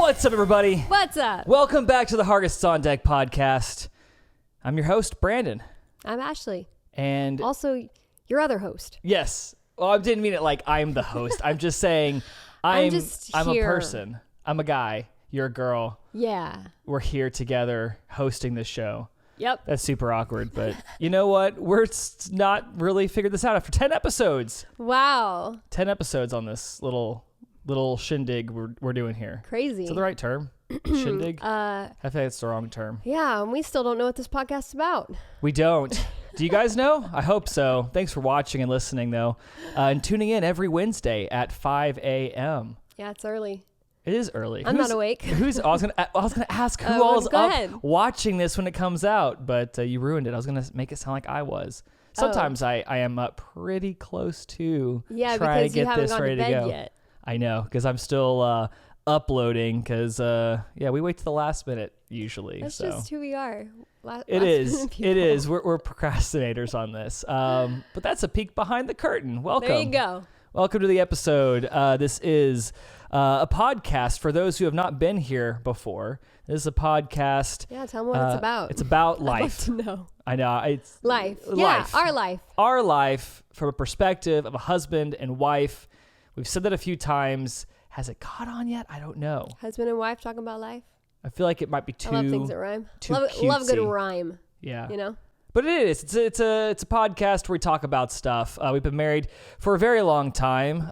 What's up, everybody? What's up? Welcome back to the Hargests on Deck podcast. I'm your host, Brandon. I'm Ashley. And also your other host. Yes. Well, I didn't mean it like I'm the host. I'm just saying I'm a person. I'm a guy. You're a girl. Yeah. We're here together hosting this show. Yep. That's super awkward, but you know what? We're not really figured this out after 10 episodes. Wow. 10 episodes on this little shindig we're doing here. Crazy. Is that the right term? Shindig? I think it's the wrong term. Yeah, and we still don't know what this podcast is about. We don't. Do you guys know? I hope so. Thanks for watching and listening, though, and tuning in every Wednesday at 5 a.m. Yeah, it's early. It is early. I'm not awake. I was gonna ask who all is up ahead. watching this when it comes out, but you ruined it. I was gonna make it sound like I was. Sometimes I am up pretty close to trying to get this ready to go. Yet. I know, because I'm still uploading, because we wait to the last minute usually. That's so. just who we are. It is. We're procrastinators on this. But that's a peek behind the curtain. Welcome. There you go. Welcome to the episode. This is a podcast for those who have not been here before. This is a podcast. Yeah, tell them what it's about. It's about life. I'd like to know. I know. It's life. Life. Yeah, our life. Our life from a perspective of a husband and wife. We've said that a few times. Has it caught on yet? I don't know. Husband and wife talking about life. I feel like it might be too. I love things that rhyme. Love a good rhyme. Yeah. You know. But it is. It's a podcast where we talk about stuff. We've been married for a very long time.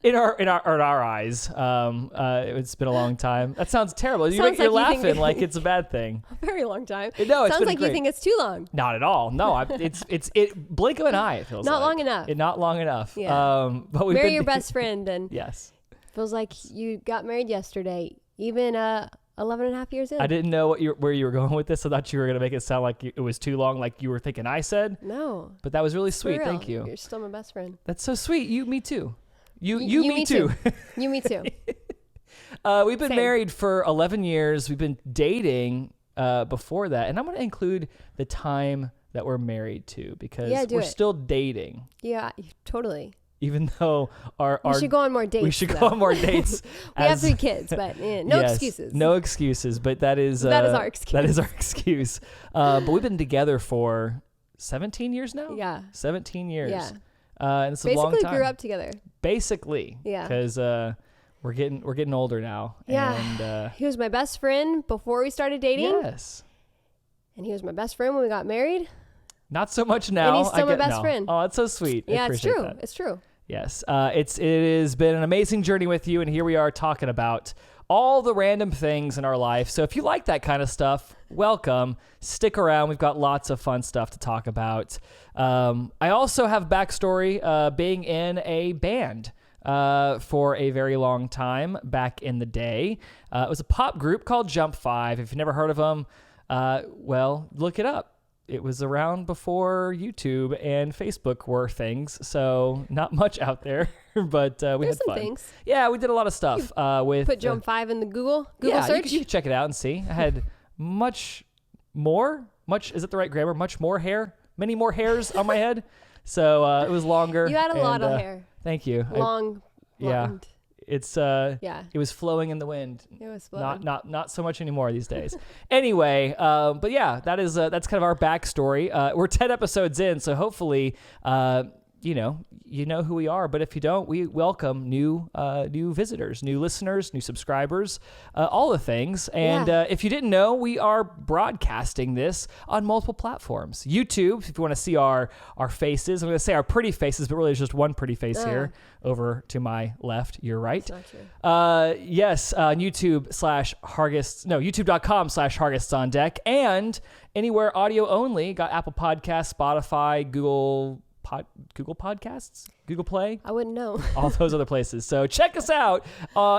In our eyes, it's been a long time. That sounds terrible. You're laughing like it's a bad thing. A very long time. No, it's sounds been like great. You think it's too long. Not at all. No, it's blink of an eye. It feels not like. long enough. Not long enough. Yeah. But we've marry been your best friend, and yes, feels like you got married yesterday. Even 11 and a half years in. I didn't know where you were going with this. I thought you were gonna make it sound like it was too long, like you were thinking I said. No. But that was really sweet. Thank you. You're still my best friend. That's so sweet. Me too. You me too. You me too. We've been married for 11 years. We've been dating before that. And I'm going to include the time that we're married to, because we're still dating. Yeah, totally. Even though we should go on more dates. We should go on more dates. We have 3 kids, but no excuses. No excuses, but that is our excuse. That is our excuse. But we've been together for 17 years now? Yeah. 17 years. Yeah. And it's a long time. Basically grew up together. Basically. Yeah. Because we're getting older now. Yeah. And he was my best friend before we started dating. Yes. And he was my best friend when we got married. Not so much now. And he's still my best friend. Oh, that's so sweet. Yeah, I appreciate it's true. That. It's true. Yes. It has been an amazing journey with you, and here we are talking about all the random things in our life. So if you like that kind of stuff, welcome. Stick around. We've got lots of fun stuff to talk about. I also have backstory being in a band for a very long time back in the day. It was a pop group called Jump 5. If you've never heard of them, well, look it up. It was around before YouTube and Facebook were things, so not much out there, but we had fun. Things. Yeah, we did a lot of stuff. Put Jump 5 in the Google search? You can check it out and see. I had much, is it the right grammar? Much more hair? Many more hairs on my head. So it was longer. You had a lot of hair. Thank you. Long. Yeah. It's It was flowing in the wind. It was flowing. Not so much anymore these days. Anyway, but yeah, that's kind of our backstory. We're 10 episodes in, so hopefully you know who we are. But if you don't, we welcome new visitors, new listeners, new subscribers, all the things. And if you didn't know, we are broadcasting this on multiple platforms. YouTube, if you want to see our faces, I'm going to say our pretty faces, but really there's just one pretty face here over to my left. You're right. That's not true. Yes, YouTube.com/Hargests on Deck, and anywhere audio only. Got Apple Podcasts, Spotify, Google Podcasts, Google Play. I wouldn't know. All those other places. So check us out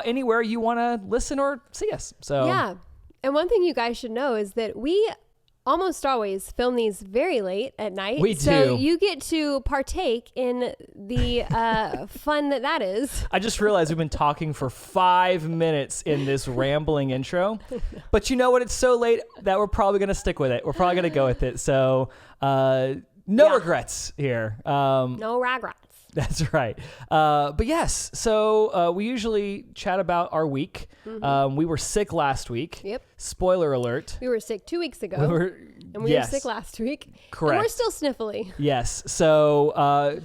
anywhere you want to listen or see us. So yeah. And one thing you guys should know is that we almost always film these very late at night. We do. So you get to partake in the fun that is. I just realized we've been talking for 5 minutes in this rambling intro. But you know what? It's so late that we're probably going to stick with it. We're probably going to go with it. So no regrets here. No regrets. That's right. But yes, so we usually chat about our week. We were sick last week. Yep. Spoiler alert. We were sick 2 weeks ago. And we were sick last week. Correct. And we're still sniffly. Yes. So,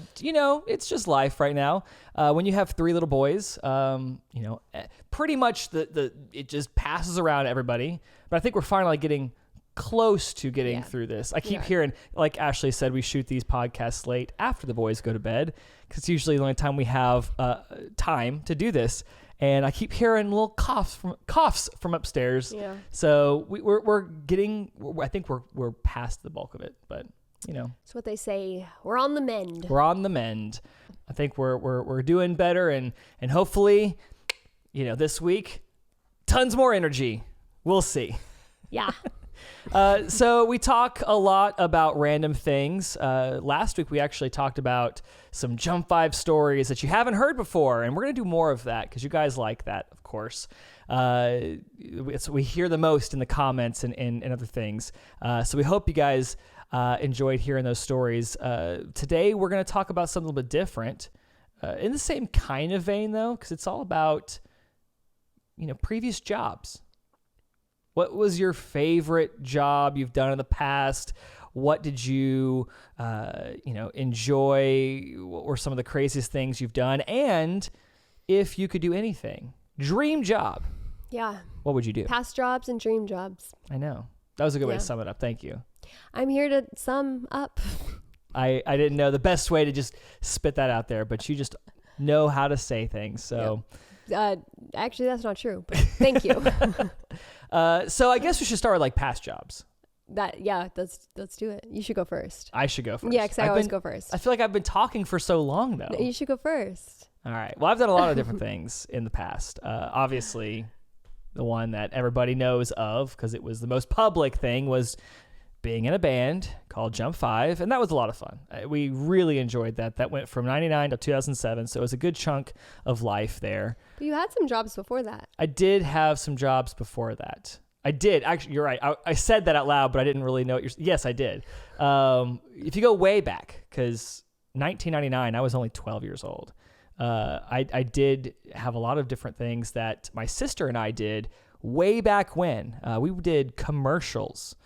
it's just life right now. When you have 3 little boys, pretty much it just passes around everybody. But I think we're finally getting close to getting through this. I keep hearing, like Ashley said, we shoot these podcasts late after the boys go to bed because it's usually the only time we have time to do this. And I keep hearing little coughs from upstairs. Yeah. So we're getting. I think we're past the bulk of it, but it's what they say. We're on the mend. We're on the mend. I think we're doing better, and hopefully, this week, tons more energy. We'll see. Yeah. So we talk a lot about random things. Last week we actually talked about some Jump 5 stories that you haven't heard before, and we're going to do more of that because you guys like that, of course. We hear the most in the comments and other things. So we hope you guys enjoyed hearing those stories. Today we're going to talk about something a little bit different, in the same kind of vein though, because it's all about previous jobs. What was your favorite job you've done in the past? What did you, enjoy? What were some of the craziest things you've done? And if you could do anything, dream job. Yeah. What would you do? Past jobs and dream jobs. I know. That was a good way to sum it up. Thank you. I'm here to sum up. I didn't know the best way to just spit that out there, but you just know how to say things. So. Actually, that's not true, but thank you. So I guess we should start with past jobs. Let's do it. You should go first. I should go first. Yeah, because I always go first. I feel like I've been talking for so long though. No, you should go first. All right. Well, I've done a lot of different things in the past. Obviously, the one that everybody knows of because it was the most public thing was being in a band called Jump 5, and that was a lot of fun. We really enjoyed that. That went from 99 to 2007, so it was a good chunk of life there. But you had some jobs before that. I did have some jobs before that. I did. Actually, you're right. I said that out loud, but I didn't really know what you're... Yes, I did. If you go way back, because 1999, I was only 12 years old. I did have a lot of different things that my sister and I did way back when. We did commercials,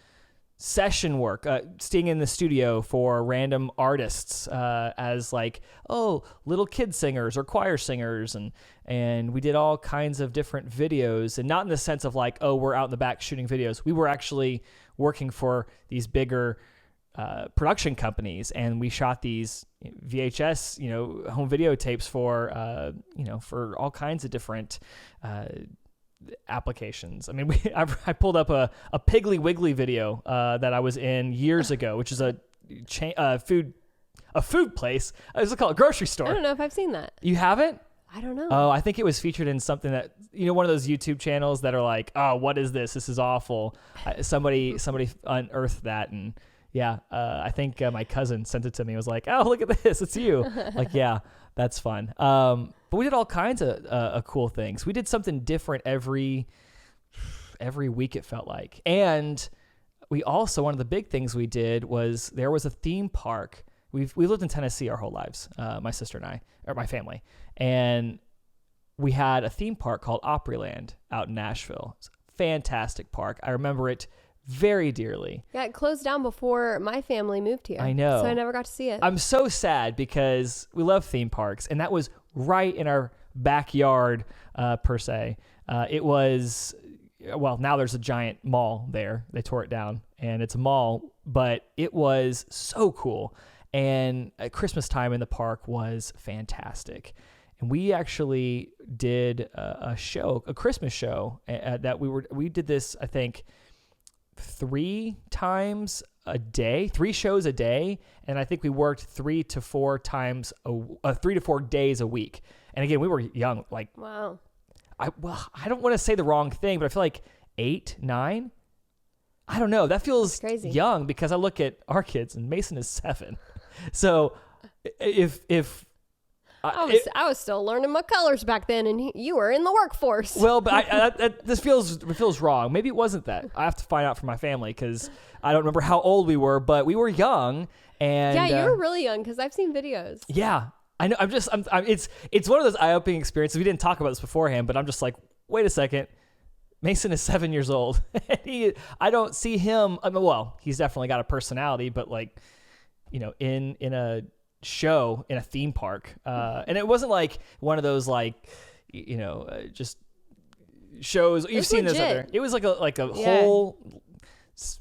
session work, staying in the studio for random artists as little kid singers or choir singers, and we did all kinds of different videos, and not in the sense of we're out in the back shooting videos. We were actually working for these bigger production companies, and we shot these VHS home video tapes for for all kinds of different applications. I mean, I pulled up a Piggly Wiggly video that I was in years ago, which is a food place. It's called a grocery store. I don't know if I've seen that. You haven't? I don't know. Oh, I think it was featured in something that one of those YouTube channels that are like, oh, what is this? This is awful. Somebody unearthed that, and I think my cousin sent it to me. It was like, oh, look at this, it's you. Yeah, that's fun. But we did all kinds of cool things. We did something different every week, it felt like. And we also, one of the big things we did was there was a theme park. We lived in Tennessee our whole lives, my sister and I, or my family. And we had a theme park called Opryland out in Nashville. It's a fantastic park. I remember it very dearly. Yeah, it closed down before my family moved here. I know. So I never got to see it. I'm so sad because we love theme parks, and that was right in our backyard, per se. It was, now there's a giant mall there. They tore it down, and it's a mall, but it was so cool. And at Christmas time in the park was fantastic. And we actually did a Christmas show that we did this, I think, 3 shows a day, and I think we worked 3 to 4 days a week. And again, we were young, wow. I don't want to say the wrong thing, but I feel like 8, 9. I don't know. That feels crazy. Young because I look at our kids, and Mason is 7. So if I was still learning my colors back then, and you were in the workforce. Well, but this feels wrong. Maybe it wasn't that. I have to find out from my family because I don't remember how old we were, but we were young. And you were really young because I've seen videos. Yeah, I know. It's one of those eye-opening experiences. We didn't talk about this beforehand, but I'm just like, wait a second. Mason is 7 years old. I don't see him. I mean, well, he's definitely got a personality, but like, in a show in a theme park, and it wasn't like one of those like, just shows you've seen legit. this other. It was like a whole.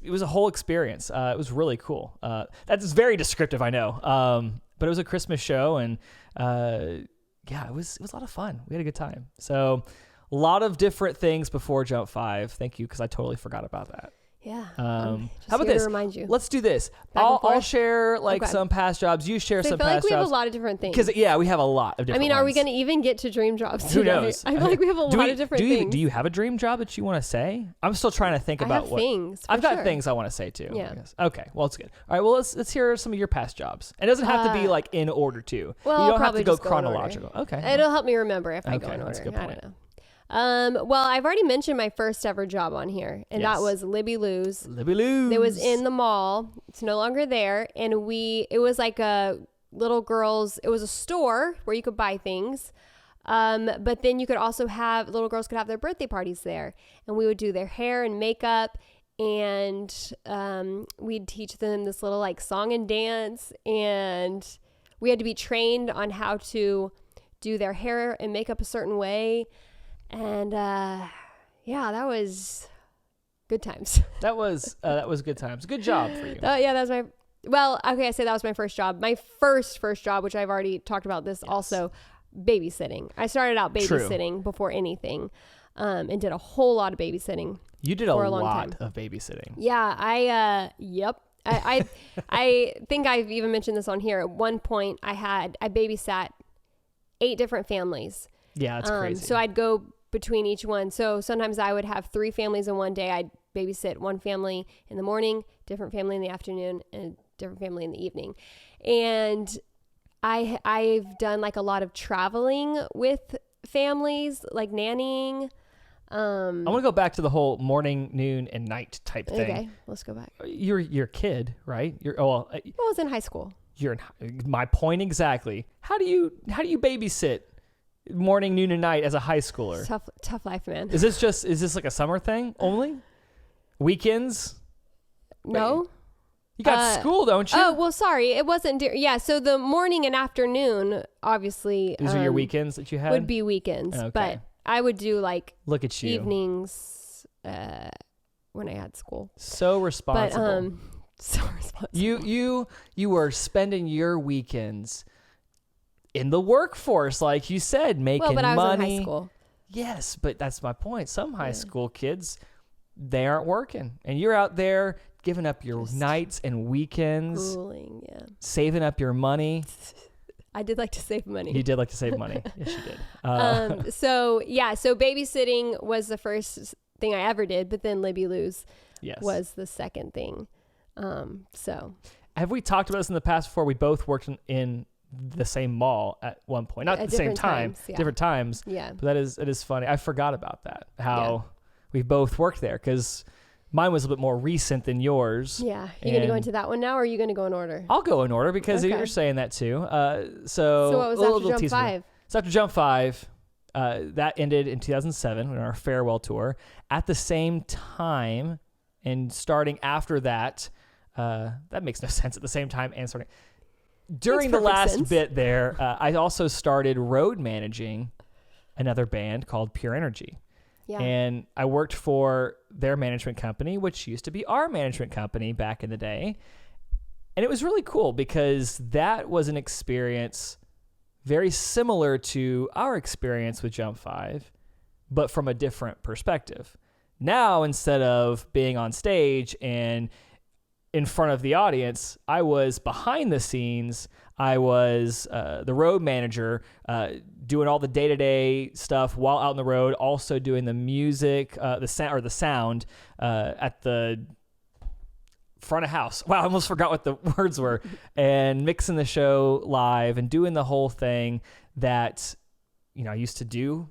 It was a whole experience. It was really cool. That's very descriptive, I know. But it was a Christmas show, and it was a lot of fun. We had a good time. So a lot of different things before Jump 5. Thank you, because I totally forgot about that. Yeah. How about this? To remind you. Let's do this. Back and I'll forth? share like Okay. some past jobs. You share So I some feel like past we have jobs. a lot of different things. Because we have a lot of different. I mean, are we ones. going to even get to dream jobs Who today? knows? I feel like we have a lot of different things. Do you have a dream job that you want to say? I'm still trying to think I about have what things. I've got sure. things I want to say too. Yeah. I guess. Okay. Well, it's good. All right. Well, let's hear some of your past jobs. It doesn't have to be like in order too. Well, you I'll don't have to probably go just go in order. chronological. Okay. It'll help me remember if I go Okay, in that's order. a good I point. don't know. Well, I've already mentioned my first ever job on here, and Yes. that was Libby Lou's. Libby Lou. It was in the mall. It's no longer there. And it was like it was a store where you could buy things. But then you could also little girls could have their birthday parties there, and we would do their hair and makeup, and we'd teach them this little like song and dance, and we had to be trained on how to do their hair and makeup a certain way. And that was good times. That was good times. Good job for you. That was I say that was my first job. My first job, which I've already talked about this also, babysitting. I started out babysitting before anything, and did a whole lot of babysitting. You did for a a long lot time. of babysitting. Yeah, yep. I think I've even mentioned this on here. At one point, I babysat 8 different families. Yeah, that's crazy. So I'd go between each one. So sometimes I would have 3 families in one day. I'd babysit one family in the morning, different family in the afternoon, and a different family in the evening. And I've done like a lot of traveling with families, like nannying. I want to go back to the whole morning, noon, and night type thing. Okay, let's go back. You're a kid, right? I was in high school. My point exactly. How do you babysit morning, noon, and night as a high schooler? Tough life, man. Is this like a summer thing only? Weekends? No. Wait, you got school, don't you? Oh, well, sorry. It wasn't. So the morning and afternoon, obviously. These are your weekends that you had? Would be weekends. Okay. But I would do like look at you evenings when I had school. So responsible. But so responsible. You were spending your weekends in the workforce, like you said, making money. Well, but I was in high school. Yes, but that's my point. Some high school kids, they aren't working, and you're out there giving up your nights and weekends, Grueling, yeah. saving up your money. I did like to save money. You did like to save money. Yes, you did. So babysitting was the first thing I ever did, but then Libby Lou's was the second thing. So have we talked about this in the past before? We both worked in the same mall at one point, not at the same time, different times. Yeah. But it is funny. I forgot about that. How we both worked there, because mine was a bit more recent than yours. Yeah. You going to go into that one now, or are you going to go in order? I'll go in order because you're saying that too. So what was after Jump 5? So after Jump 5, that ended in 2007 on our farewell tour. At the same time, and starting after that, that makes no sense at the same time and starting. During the last bit there, I also started road managing another band called Pure Energy. Yeah. And I worked for their management company, which used to be our management company back in the day. And it was really cool because that was an experience very similar to our experience with Jump 5, but from a different perspective. Now, instead of being on stage and in front of the audience, I was behind the scenes. I was the road manager, doing all the day-to-day stuff while out on the road, also doing the music, the sound at the front of house. Wow, I almost forgot what the words were. And mixing the show live and doing the whole thing that I used to do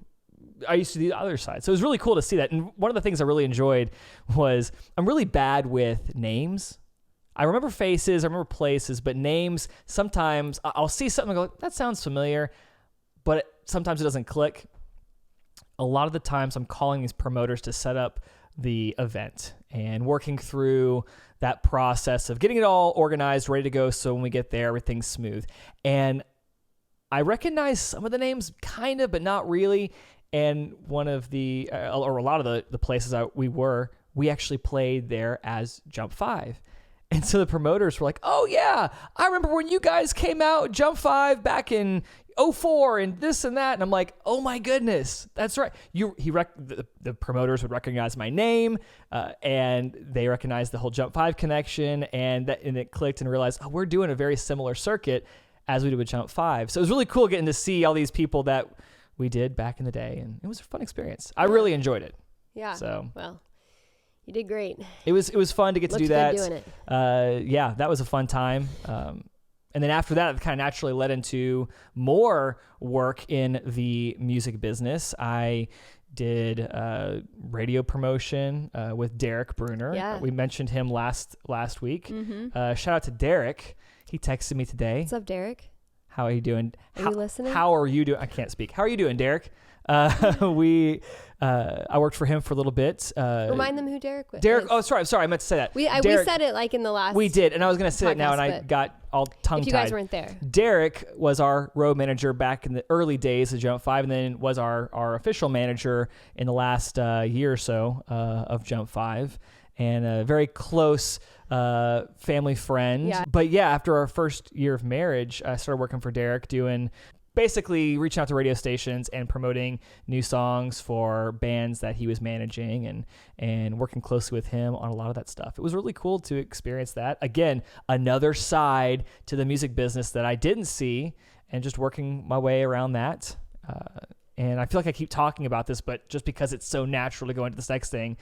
the other side. So it was really cool to see that. And one of the things I really enjoyed was I'm really bad with names. I remember faces, I remember places, but names, sometimes I'll see something and go, that sounds familiar, but sometimes it doesn't click. A lot of the times I'm calling these promoters to set up the event and working through that process of getting it all organized, ready to go, so when we get there, everything's smooth. And I recognize some of the names kind of, but not really. And one of the, or a lot of the places we actually played there as Jump 5. And so the promoters were like, oh yeah, I remember when you guys came out Jump 5 back in 2004 and this and that. And I'm like, oh my goodness, that's right. The promoters would recognize my name, and they recognized the whole Jump 5 connection, and it clicked and realized, oh, we're doing a very similar circuit as we did with Jump 5. So it was really cool getting to see all these people that we did back in the day, and it was a fun experience. I really enjoyed it. Yeah. So well, you did great. It was fun to get to do that. Looked good doing it. Yeah, that was a fun time. And then after that, it kind of naturally led into more work in the music business. I did radio promotion with Derek Bruner. Yeah. We mentioned him last week. Mm-hmm. Shout out to Derek. He texted me today. What's up, Derek? How are you doing? Are you listening? How are you doing? I can't speak. How are you doing, Derek? I worked for him for a little bit. Remind them who Derek was. Derek. Oh, sorry. I meant to say that. We said it like in the last. We did, and I was going to say it now, and I but got all tongue-tied. If you guys weren't there. Derek was our road manager back in the early days of Jump 5, and then was our official manager in the last year or so of Jump 5, and a very close family friend. Yeah. But yeah, after our first year of marriage, I started working for Derek, doing basically reaching out to radio stations and promoting new songs for bands that he was managing, and working closely with him on a lot of that stuff. It was really cool to experience that. Again, another side to the music business that I didn't see, and just working my way around that. And I feel like I keep talking about this, but just because it's so natural to go into this next thing,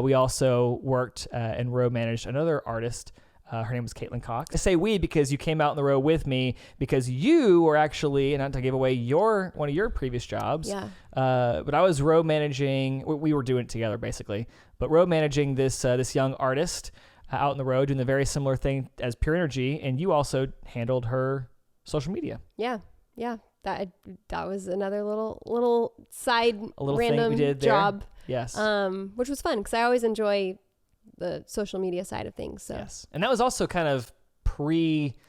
we also worked and road managed another artist. Her name was Caitlin Cox. I say we because you came out in the road with me, because you were actually, and not to give away one of your previous jobs, Yeah. But I was road managing. We were doing it together basically, but road managing this young artist out in the road, doing the very similar thing as Pure Energy, and you also handled her social media. Yeah. That was another little side random thing we did there. job. Yes. Which was fun because I always enjoy the social media side of things. So yes, and that was also kind of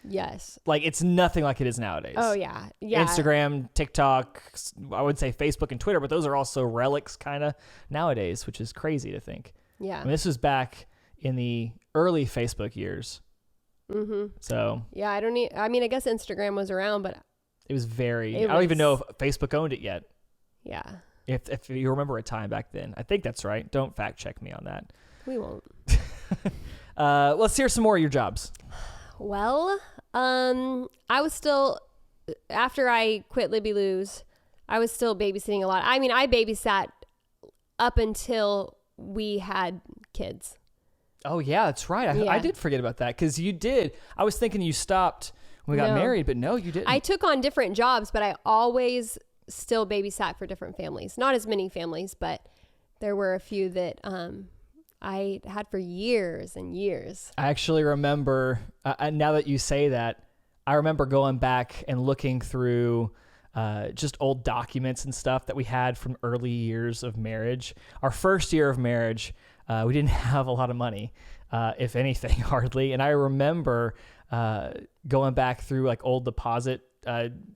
yes, like it's nothing like it is nowadays. Oh yeah. Instagram, TikTok, I would say Facebook and Twitter, but those are also relics kind of nowadays, which is crazy to think. Yeah. I mean, this was back in the early Facebook years. Mm-hmm. So yeah, I guess Instagram was around, but it was I don't even know if Facebook owned it yet. Yeah. If you remember a time back then. I think that's right. Don't fact check me on that. We won't. Let's hear some more of your jobs. Well, I was still, after I quit Libby Lou's, I was still babysitting a lot. I mean, I babysat up until we had kids. Oh yeah, that's right. I did forget about that, because you did. I was thinking you stopped when we got married, but no, you didn't. I took on different jobs, but I always still babysat for different families. Not as many families, but there were a few that I had for years and years. I actually remember, now that you say that, I remember going back and looking through just old documents and stuff that we had from early years of marriage. Our first year of marriage, we didn't have a lot of money, if anything, hardly. And I remember going back through like old deposit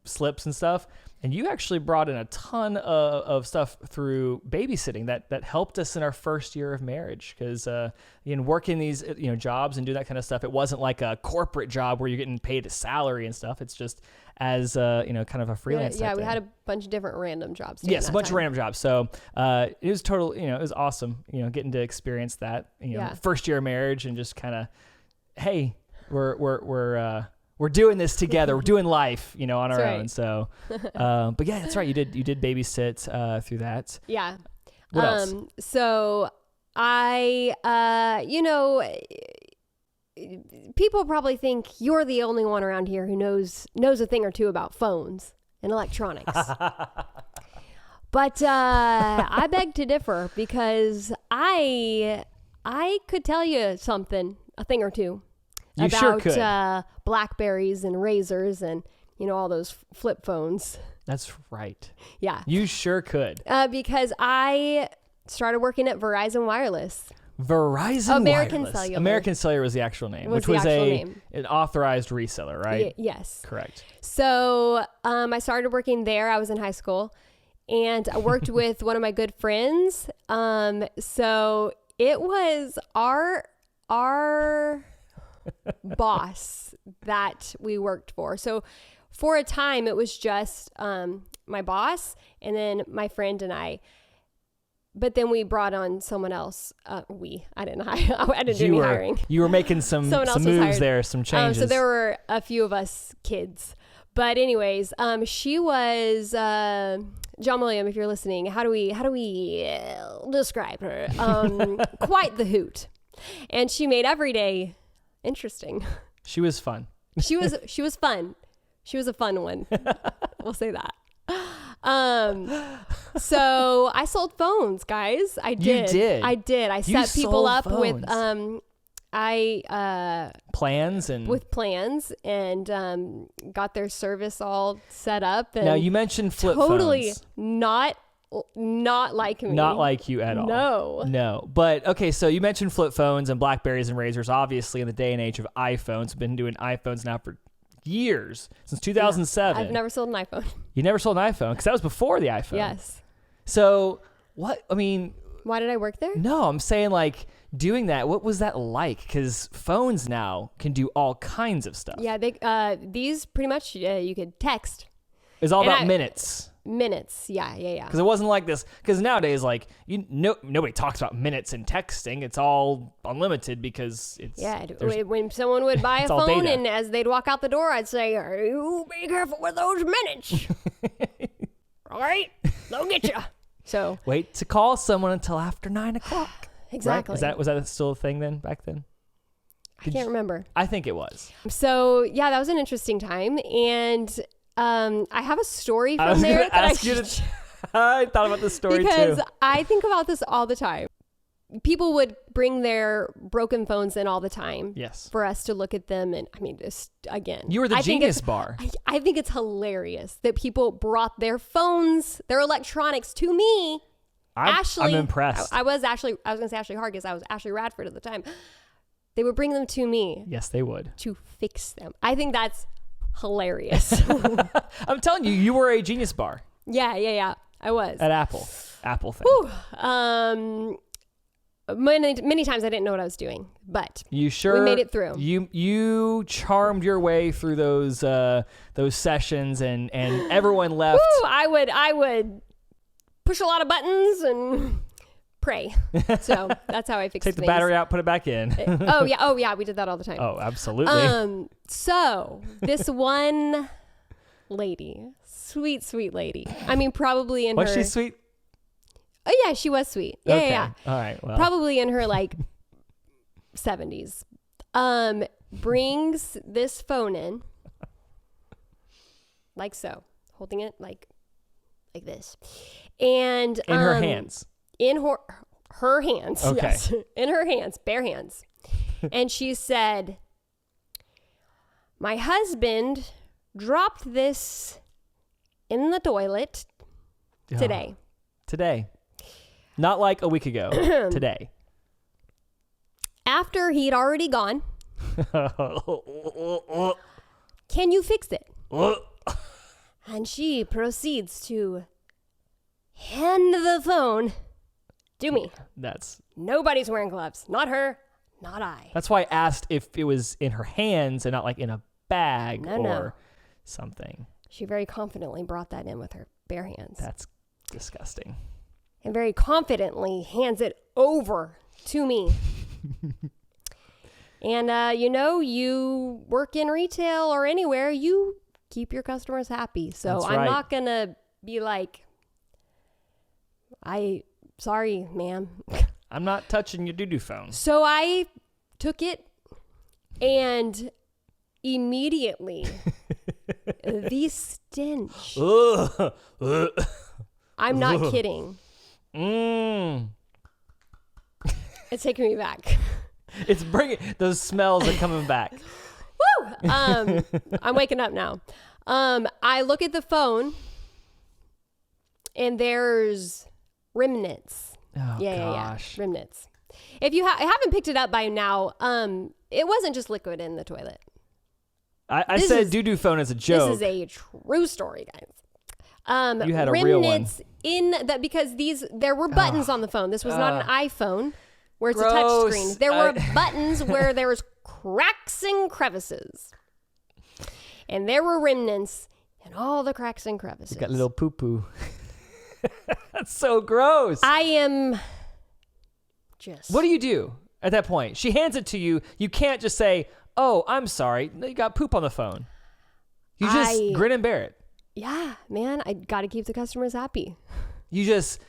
slips and stuff. And you actually brought in a ton of stuff through babysitting that helped us in our first year of marriage. Because working these jobs and do that kind of stuff, it wasn't like a corporate job where you're getting paid a salary and stuff. It's just as kind of a freelance. Yeah, type we thing. had a bunch of different random jobs. Yes, a bunch of random jobs. So it was total. It was awesome. Getting to experience that. First year of marriage, and just kind of, hey, we're doing this together. We're doing life, on our own. So, but yeah, that's right. You did babysit through that. Yeah. What else? So I, people probably think you're the only one around here who knows a thing or two about phones and electronics. But I beg to differ, because I could tell you a thing or two. You about sure could. Blackberries and Razors and, all those flip phones. That's right. Yeah. You sure could. Because I started working at Verizon Wireless. Verizon American Wireless. Cellular. American Cellular was the actual name, Was which the was actual name. an authorized reseller, right? Yes. Correct. So I started working there. I was in high school, and I worked with one of my good friends. So it was our boss that we worked for. So for a time, it was just my boss and then my friend and I. But then we brought on someone else. I didn't hire. I didn't do any hiring. You were making some moves hired. there, some changes. So there were a few of us kids. But anyways, she was John William. If you're listening, how do we describe her? Quite the hoot, and she made every day interesting. She was fun. She was fun. She was a fun one. We'll say that. So I sold phones, guys. I did. You did. I did. I set people up with plans and got their service all set up. And now you mentioned flip totally phones. Not like me. Not like you at all. No. But okay, so you mentioned flip phones and Blackberries and Razors. Obviously, in the day and age of iPhones, we've been doing iPhones now for years, since 2007. I've never sold an iPhone. You never sold an iPhone because that was before the iPhone. Yes. So what? I mean, why did I work there? No, I'm saying like doing that. What was that like? Because phones now can do all kinds of stuff. Yeah, these pretty much you could text. It's all about minutes. Minutes, yeah. Because it wasn't like this. Because nowadays, like nobody talks about minutes in texting. It's all unlimited because it's When someone would buy a phone data. and as they'd walk out the door, I'd say, "You be careful with those minutes." All right, they'll get you. So wait to call someone until after 9 o'clock. Exactly. Right? Was that still a thing then back then? I can't remember. I think it was. So yeah, that was an interesting time, and I have a story from there that I thought about this story because too. I think about this all the time. People would bring their broken phones in all the time. Yes. For us to look at them, and I mean, just again, you were the genius bar. I think it's hilarious that people brought their phones, their electronics to me. I'm impressed. I was going to say Ashley Hargests. I was Ashley Radford at the time. They would bring them to me. Yes, they would. To fix them. I think that's hilarious. I'm telling you, you were a genius bar. Yeah. I was. At Apple thing. Whew. Many times I didn't know what I was doing, but we made it through. You charmed your way through those sessions, and everyone left. Woo, I would push a lot of buttons and pray. So that's how I fixed Take the battery out, put it back in. Oh yeah, we did that all the time. Oh, absolutely. So this one lady, sweet lady. I mean, probably in her. Was she sweet? Oh yeah, she was sweet. Yeah, okay. yeah. All right. Well, probably in her like 70s. Brings this phone in, like so, holding it like this, and in her hands. In her hands. Okay. Yes, in her hands, bare hands, and she said, "My husband dropped this in the toilet today." Today. Not like a week ago. Today. After he'd already gone. Can you fix it? And she proceeds to hand the phone to me. Nobody's wearing gloves. Not her, not I. That's why I asked if it was in her hands and not like in a bag or something. She very confidently brought that in with her bare hands. That's disgusting. And very confidently hands it over to me. And, you work in retail or anywhere, you keep your customers happy. So That's I'm right. not going to be like, sorry, ma'am. I'm not touching your doo-doo phone. So I took it and immediately the stench. I'm not kidding. It's taking me back. It's bringing those smells are coming back. Woo! I'm waking up now. I look at the phone and there's remnants. Oh, Yeah. gosh. Remnants. If you haven't picked it up by now, it wasn't just liquid in the toilet. I said doo-doo phone as a joke. This is a true story, guys. You had a real one. Remnants in that because there were buttons on the phone. This was not an iPhone where it's a touch Gross. screen. There were buttons where there was cracks and crevices. And there were remnants in all the cracks and crevices. You got little poo-poo. That's so gross. I am just... What do you do at that point? She hands it to you. You can't just say, oh, I'm sorry. No, you got poop on the phone. You just grin and bear it. Yeah, man. I got to keep the customers happy. You just,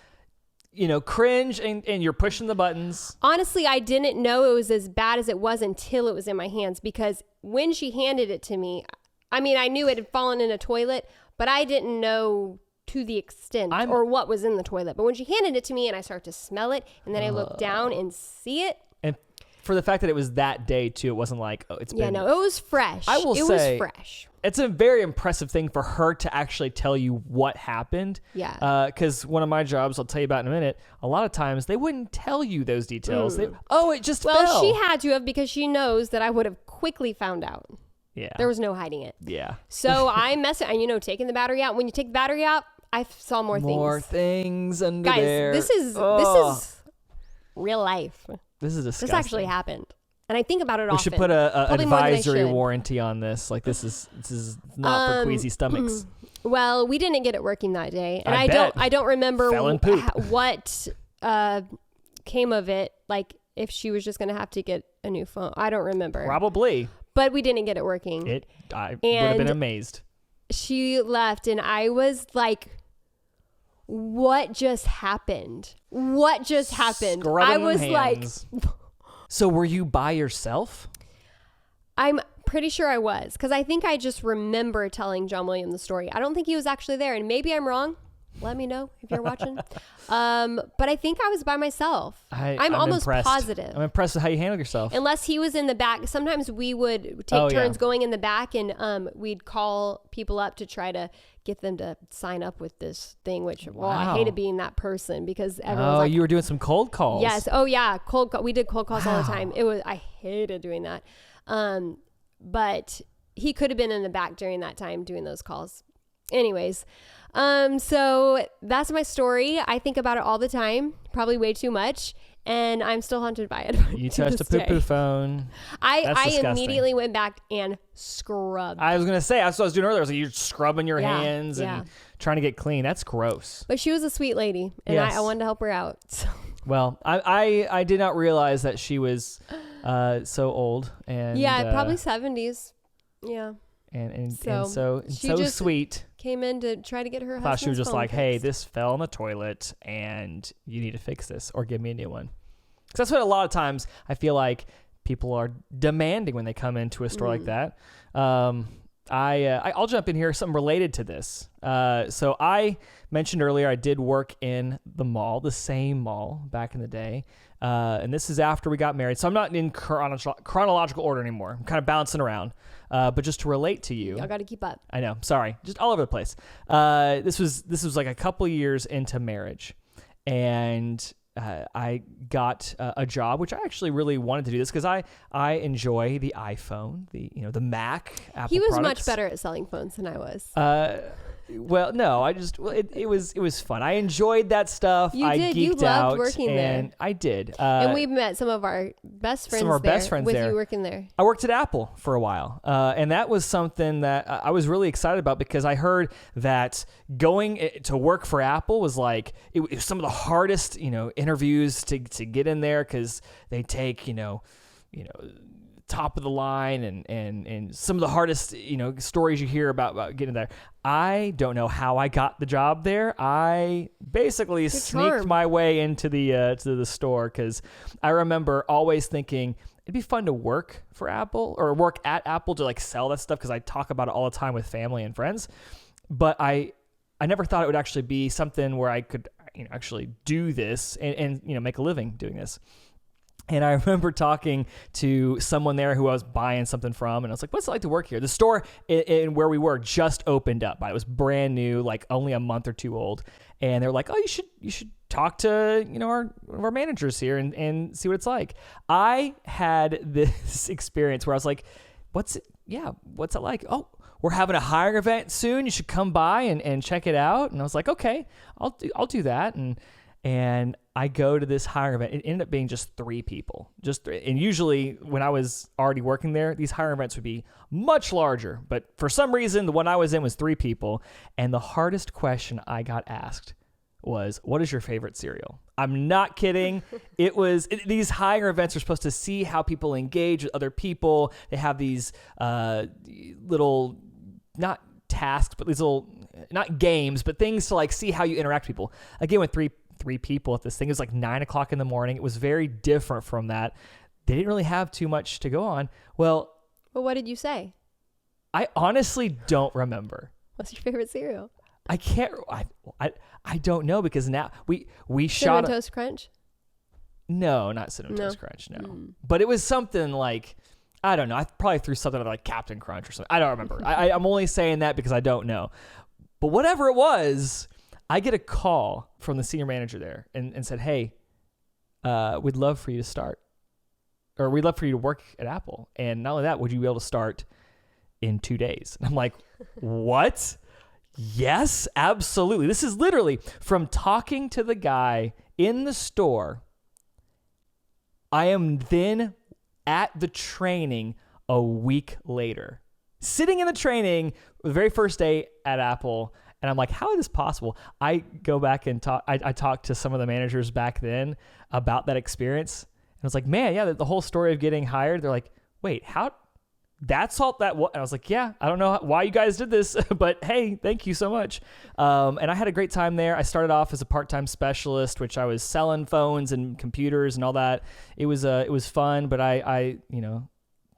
cringe and you're pushing the buttons. Honestly, I didn't know it was as bad as it was until it was in my hands because when she handed it to me, I mean, I knew it had fallen in a toilet, but I didn't know to the extent or what was in the toilet. But when she handed it to me and I start to smell it and then I look down and see it. And for the fact that it was that day too, it wasn't like, oh, it's been. Yeah, no, it was fresh. I will say, it was fresh. It's a very impressive thing for her to actually tell you what happened. Yeah. Because one of my jobs, I'll tell you about in a minute, a lot of times they wouldn't tell you those details. It just fell. Well, she had to have because she knows that I would have quickly found out. Yeah. There was no hiding it. Yeah. So I taking the battery out. When you take the battery out, I saw more things. More things under Guys, there. this is real life. This is disgusting. This actually happened. And I think about it often. We should put a Probably more than I advisory should. warranty on this. Like this is not for queasy stomachs. Well, we didn't get it working that day, and I bet. I don't remember Fell in poop. what came of it. Like if she was just going to have to get a new phone. I don't remember. Probably. But we didn't get it working. I would have been amazed. She left, and I was like, "What just happened? What just happened?" Scrubbing I was hands. like. So were you by yourself? I'm pretty sure I was because I think I just remember telling John William the story. I don't think he was actually there, and maybe I'm wrong. Let me know if you're watching. But I think I was by myself. I'm almost impressed. positive. I'm impressed with how you handled yourself. Unless he was in the back. Sometimes we would take turns going in the back, and we'd call people up to try to get them to sign up with this thing, which, I hated being that person because everyone's like, you were doing some cold calls. Yes. Oh, yeah. We did cold calls all the time. I hated doing that. But he could have been in the back during that time doing those calls. Anyways, so that's my story. I think about it all the time, probably way too much. And I'm still haunted by it. You touched a poo-poo phone. I immediately went back and scrubbed. I was going to say, that's what I was doing earlier. I was like, you're scrubbing your hands and trying to get clean. That's gross. But she was a sweet lady, and I wanted to help her out. So. Well, I did not realize that she was so old. And probably 70s. Yeah. And so sweet. Came in to try to get her husband's I thought she was just like, fixed. hey, this fell in the toilet and you need to fix this or give me a new one. Because that's what a lot of times I feel like people are demanding when they come into a store like that. I'll jump in here, something related to this. So I mentioned earlier I did work in the mall, the same mall back in the day. And this is after we got married. So I'm not in chronological order anymore. I'm kind of bouncing around. But just to relate to you. I got to keep up. I know. Sorry. Just all over the place. This was like a couple years into marriage. And I got a job, which I actually really wanted to do this because I enjoy the iPhone, the Mac, Apple He was products. much better at selling phones than I was. Well, no, it was fun. I enjoyed that stuff. You I did. geeked You loved out, working and there. I did. And we met some of our best friends with you working there. I worked at Apple for a while, and that was something that I was really excited about because I heard that going to work for Apple was like it was some of the hardest, interviews to get in there because they take, top of the line and some of the hardest stories you hear about getting there. I don't know how I got the job there. I basically sneaked my way into the store because I remember always thinking it'd be fun to work for Apple or work at Apple to like sell that stuff because I talk about it all the time with family and friends. But I never thought it would actually be something where I could actually do this and make a living doing this. And I remember talking to someone there who I was buying something from, and I was like, what's it like to work here? The store in where we were just opened up. It was brand new, like only a month or two old. And they were like, oh, you should talk to, our managers here and see what it's like. I had this experience where I was like, what's it like? Oh, we're having a hiring event soon. You should come by and check it out. And I was like, okay, I'll do that. And I go to this hiring event. It ended up being just 3 people. And usually when I was already working there, these hiring events would be much larger. But for some reason, the one I was in was 3 people. And the hardest question I got asked was, what is your favorite cereal? I'm not kidding. These hiring events are supposed to see how people engage with other people. They have these little, not tasks, but these little, not games, but things to like see how you interact with people. Again, with three people at this thing, it was like 9:00 in the morning. It was very different from that. They didn't really have too much to go on. Well, what did you say? I honestly don't remember. What's your favorite cereal? I can't. I don't know, because now we Cinnamon Toast Crunch. No, not Cinnamon Toast Crunch. No, but it was something like, I don't know. I probably threw something like Captain Crunch or something. I don't remember. I'm only saying that because I don't know. But whatever it was, I get a call from the senior manager there and said, hey, we'd love for you to start, or we'd love for you to work at Apple. And not only that, would you be able to start in 2 days? And I'm like, what? Yes, absolutely. This is literally from talking to the guy in the store. I am then at the training a week later, sitting in the training the very first day at Apple. And I'm like, how is this possible? I go back and talk. I talked to some of the managers back then about that experience. And I was like, man, yeah, the whole story of getting hired. They're like, wait, how? That's all that was? And I was like, yeah, I don't know why you guys did this, but hey, thank you so much. And I had a great time there. I started off as a part-time specialist, which I was selling phones and computers and all that. It was fun, but I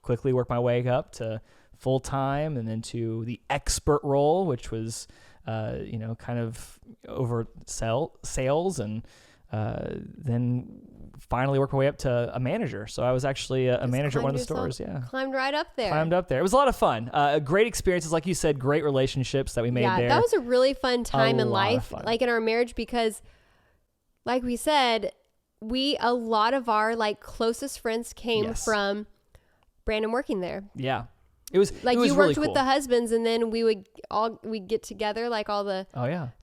quickly worked my way up to full-time and then to the expert role, which was kind of over sales, and then finally worked my way up to a manager. So I was actually a manager at one of the stores. Yeah. Climbed right up there. It was a lot of fun. Great experiences. Like you said, great relationships that we made there. Yeah, that was a really fun time in life, like in our marriage, because like we said, a lot of our like closest friends came from Brandon working there. Yeah. It was like, it was you really worked cool with the husbands, and then we'd get together, like all the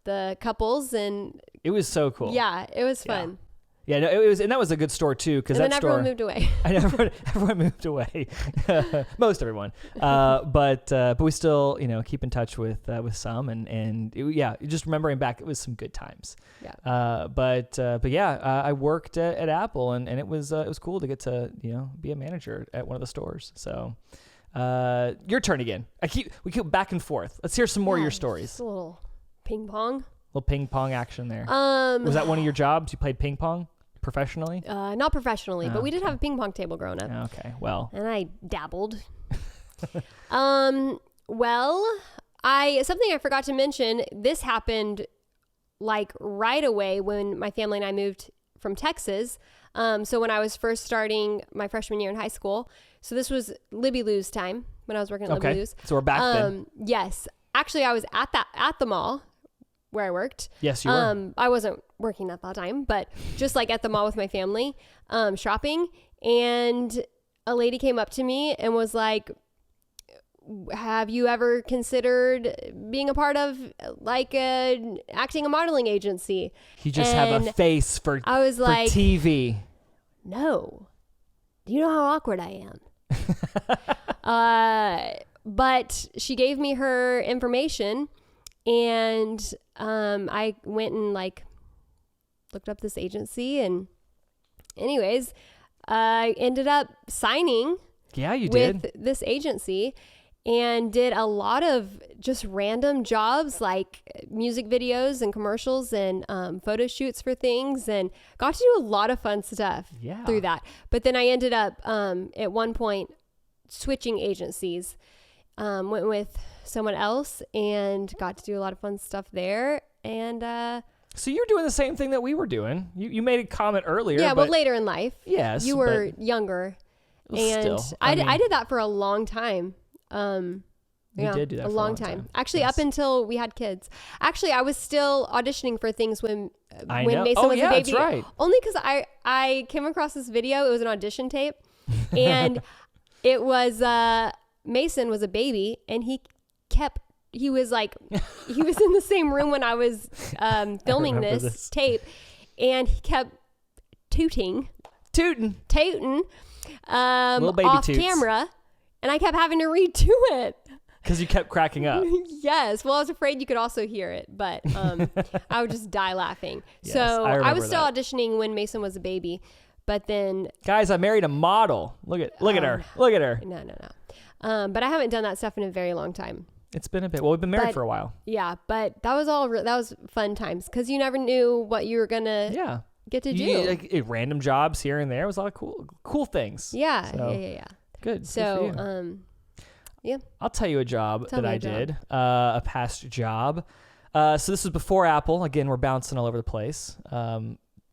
the couples, and it was so cool. Yeah, it was fun. Yeah, no, it was, and that was a good store too, because that store. Everyone moved away. Everyone moved away, most everyone. But we still keep in touch with some, and just remembering back, it was some good times. Yeah. But I worked at Apple, and it was cool to get to be a manager at one of the stores. So. Your turn again. We keep back and forth. Let's hear some more of your stories. Just a little ping pong. Little ping pong action there. Was that one of your jobs? You played ping pong professionally? Not professionally, but we did have a ping pong table growing up. Okay, well. And I dabbled. Well, something I forgot to mention. This happened like right away when my family and I moved from Texas. So when I was first starting my freshman year in high school. So this was Libby Lou's time when I was working at Libby Lou's. So we're back then. Yes. Actually, I was at the mall where I worked. Yes, you were. I wasn't working at that time, but just like at the mall with my family, shopping. And a lady came up to me and was like, have you ever considered being a part of like acting a modeling agency? You just have a face for TV. No. Do you know how awkward I am? But she gave me her information, and I went and like looked up this agency, and anyways, I ended up signing with this agency and did a lot of just random jobs like music videos and commercials and photo shoots for things, and got to do a lot of fun stuff through that. But then I ended up at one point switching agencies, went with someone else and got to do a lot of fun stuff there. And So you're doing the same thing that we were doing. You made a comment earlier. Yeah, but well, later in life. Yes. You were younger. And still, I did that for a long time. You did do that a for long time. Actually, up until we had kids. Actually, I was still auditioning for things when Mason was a baby. That's right. Only because I came across this video. It was an audition tape, and it was Mason was a baby, and he was in the same room when I was filming this tape, and he kept tooting little baby off toots. camera, and I kept having to redo it. Because you kept cracking up. Yes. Well, I was afraid you could also hear it, but I would just die laughing. Yes, so I was still that. auditioning when Mason was a baby, but then Guys, I married a model. Look at her. Look at her. No. But I haven't done that stuff in a very long time. It's been a bit. Well, we've been married for a while. Yeah, but that was that was fun times because you never knew what you were gonna get to do. Like, random jobs here and there. It was a lot of cool things. Yeah. So, Yeah. Good. So, good for you. yeah. I'll tell you a job that I did, a past job. So this was before Apple. Again, we're bouncing all over the place.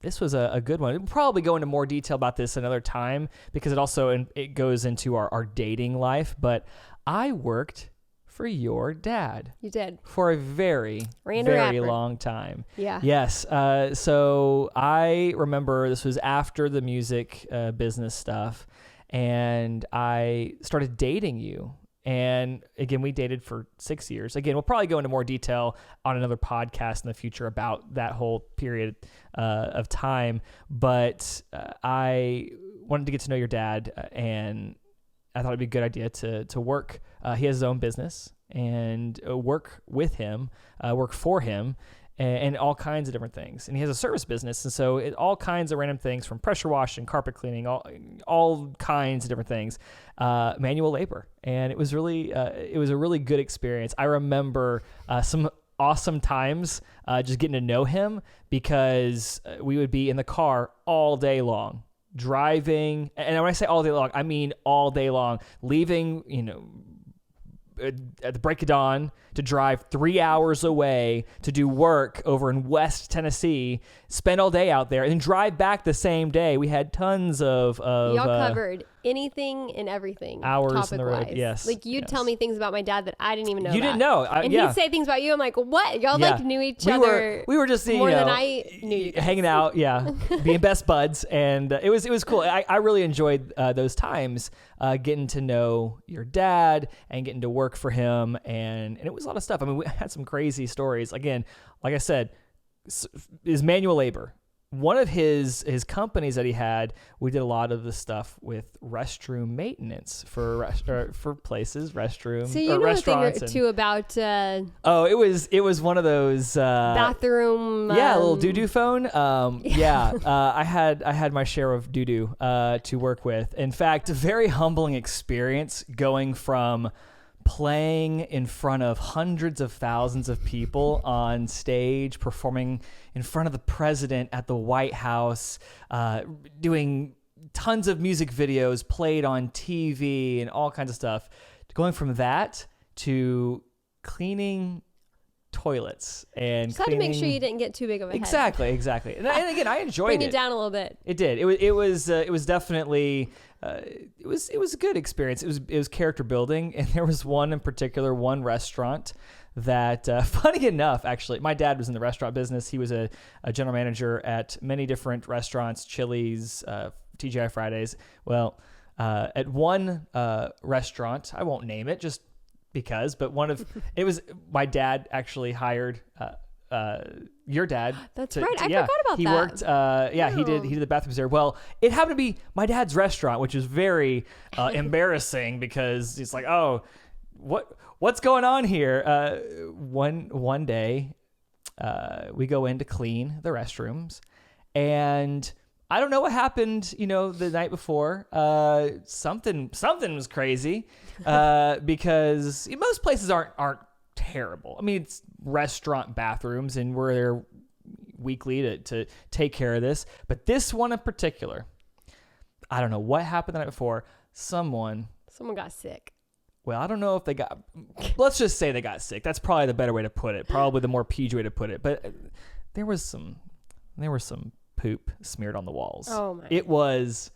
This was a good one. We'll probably go into more detail about this another time because it goes into our dating life. But I worked for your dad. You did. For a very, very long time. Yeah. Yes. So I remember this was after the music business stuff, and I started dating you. And again, we dated for 6 years. Again, we'll probably go into more detail on another podcast in the future about that whole period of time. But I wanted to get to know your dad, and I thought it'd be a good idea to work. He has his own business, and work with him, work for him, and all kinds of different things. And he has a service business, and so all kinds of random things from pressure washing, carpet cleaning, all kinds of different things, manual labor. And it was really it was a really good experience. I remember some awesome times just getting to know him because we would be in the car all day long, driving. And when I say all day long, I mean all day long, leaving, at the break of dawn to drive 3 hours away to do work over in West Tennessee, spend all day out there, and then drive back the same day. We had tons of y'all covered anything and everything hours in the road. Yes, like you'd tell me things about my dad that I didn't even know. You didn't know, and he'd say things about you. I'm like, what? Y'all like knew each other. We were just more than I knew you guys. Hanging out, being best buds, and it was cool. I really enjoyed those times, getting to know your dad and getting to work for him, and it was a lot of stuff. I mean, we had some crazy stories. Again, like I said, is manual labor. One of his companies that he had, we did a lot of the stuff with restroom maintenance for places, restrooms, so you know restaurants. A thing or two about. It was one of those bathroom. Little doo-doo phone. I had my share of doo-doo to work with. In fact, a very humbling experience going from playing in front of hundreds of thousands of people on stage, performing in front of the president at the White House, doing tons of music videos played on TV and all kinds of stuff. Going from that to cleaning toilets and just had to make sure you didn't get too big of a head. Exactly. And again, I enjoyed Bring it. it down a little bit. It did. It was definitely it was a good experience. It was character building, and there was one in particular, one restaurant that funny enough, actually, my dad was in the restaurant business. He was a general manager at many different restaurants, Chili's, TGI Fridays. Well, at one restaurant, I won't name it just because, but it was my dad actually hired your dad. That's right. I forgot about he that. Worked. He did the bathrooms there. Well, it happened to be my dad's restaurant, which is very embarrassing because it's like, oh, what's going on here? One day, we go in to clean the restrooms, and I don't know what happened, the night before. Something was crazy, because most places aren't terrible. I mean, it's restaurant bathrooms, and we're there weekly to take care of this. But this one in particular, I don't know what happened the night before. Someone got sick. Well, I don't know if they got. Let's just say they got sick. That's probably the better way to put it. Probably the more PG way to put it. But there was some poop smeared on the walls. Oh my! It was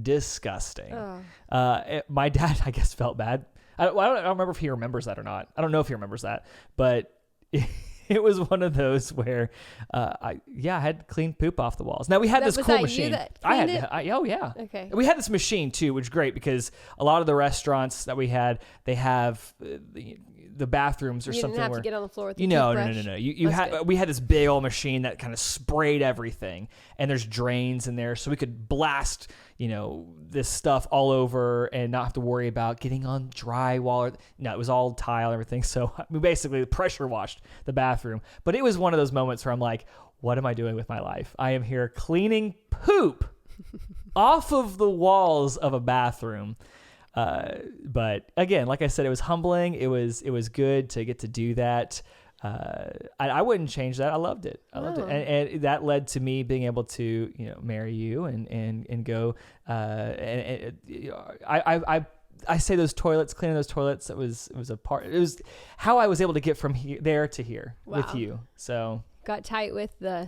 disgusting. My dad, I guess, felt bad. I don't remember if he remembers that or not. I don't know if he remembers that, but it was one of those where I had cleaned poop off the walls. Now we had this cool machine. Oh yeah. Okay. We had this machine too, which is great because a lot of the restaurants that we had, they have the bathrooms or something. You didn't have to get on the floor with the toothbrush. No. We had this big old machine that kind of sprayed everything, and there's drains in there, so we could blast this stuff all over and not have to worry about getting on drywall. No, it was all tile and everything. So we basically pressure washed the bathroom. But it was one of those moments where I'm like, what am I doing with my life? I am here cleaning poop off of the walls of a bathroom. But again, like I said, it was humbling. It was good to get to do that. I wouldn't change that. I loved it. And that led to me being able to, marry you and go. I say those toilets, cleaning those toilets. It was a part. It was how I was able to get from there to here with you. So got tight with the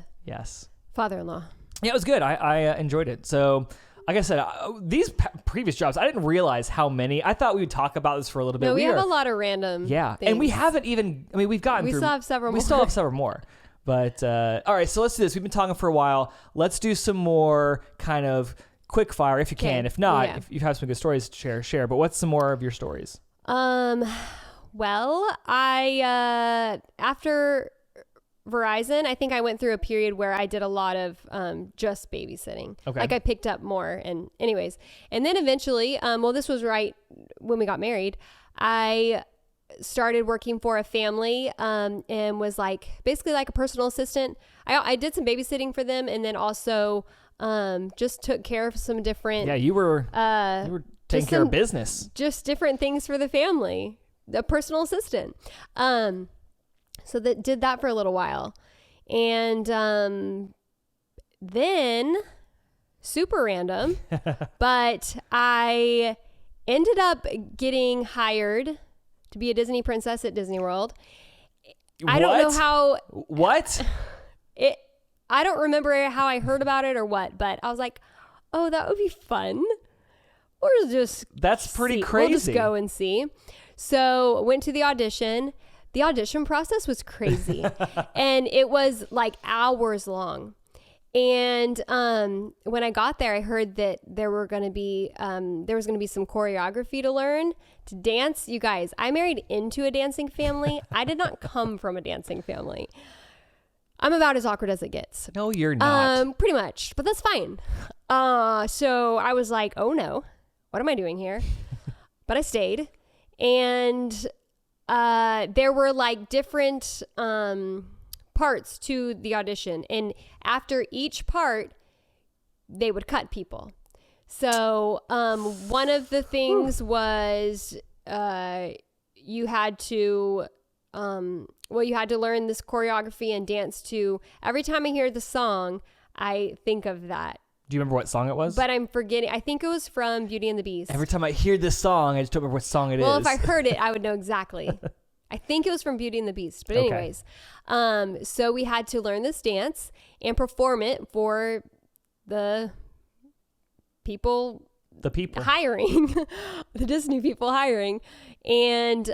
father-in-law. Yeah, it was good. I enjoyed it. So. Like I said, these previous jobs, I didn't realize how many. I thought we would talk about this for a little bit. No, we have a lot of random things. And we haven't even, we've gotten through. We still have several more. We still have several more. But, all right, so let's do this. We've been talking for a while. Let's do some more kind of quick fire if you can. If not, if you have some good stories to share. But what's some more of your stories? Well, after Verizon, I think I went through a period where I did a lot of just babysitting. Okay. Like I picked up more and anyways. And then eventually, this was right when we got married, I started working for a family and was basically like a personal assistant. I did some babysitting for them and then also just took care of some different... Yeah, you were taking care of business. Just different things for the family. A personal assistant. So that did that for a little while. And then, super random, but I ended up getting hired to be a Disney princess at Disney World. I don't know how... What? I don't remember how I heard about it or what, but I was like, oh, that would be fun. We'll just... That's pretty crazy. We'll just go and see. So went to the audition. The audition process was crazy and it was like hours long. And when I got there, I heard that there was going to be some choreography to learn to dance. You guys, I married into a dancing family. I did not come from a dancing family. I'm about as awkward as it gets. No, you're not. Pretty much, but that's fine. So I was like, oh no, what am I doing here? But I stayed and there were different parts to the audition, and after each part they would cut people. So one of the things was you had to learn this choreography and dance to. Every time I hear the song, I think of that. Do you remember what song it was? But I'm forgetting. I think it was from Beauty and the Beast. Every time I hear this song, I just don't remember what song it is. Well, if I heard it, I would know exactly. I think it was from Beauty and the Beast. But anyways, so we had to learn this dance and perform it for the people hiring, the Disney people hiring. And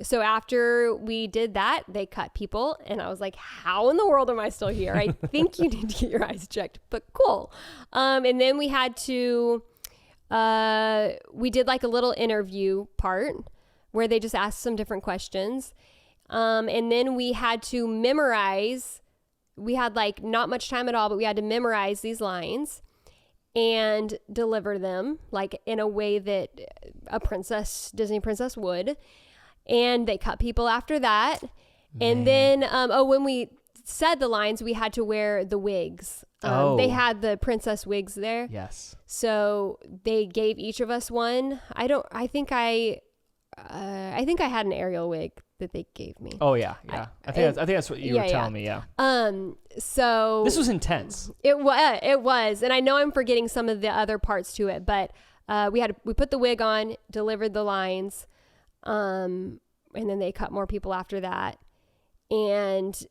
so after we did that, they cut people. And I was like, how in the world am I still here? I think you need to get your eyes checked, but cool. And then we had to, we did a little interview part where they just asked some different questions. And then we had to memorize. We had not much time at all, but we had to memorize these lines and deliver them in a way that a Disney princess would. And they cut people after that. Man. And then, when we said the lines, we had to wear the wigs. They had the princess wigs there. Yes. So they gave each of us one. I think I had an Ariel wig that they gave me. Oh yeah. I think that's what you were telling me. Yeah. So this was intense. It was, and I know I'm forgetting some of the other parts to it, but we put the wig on, delivered the lines, and then they cut more people after that, and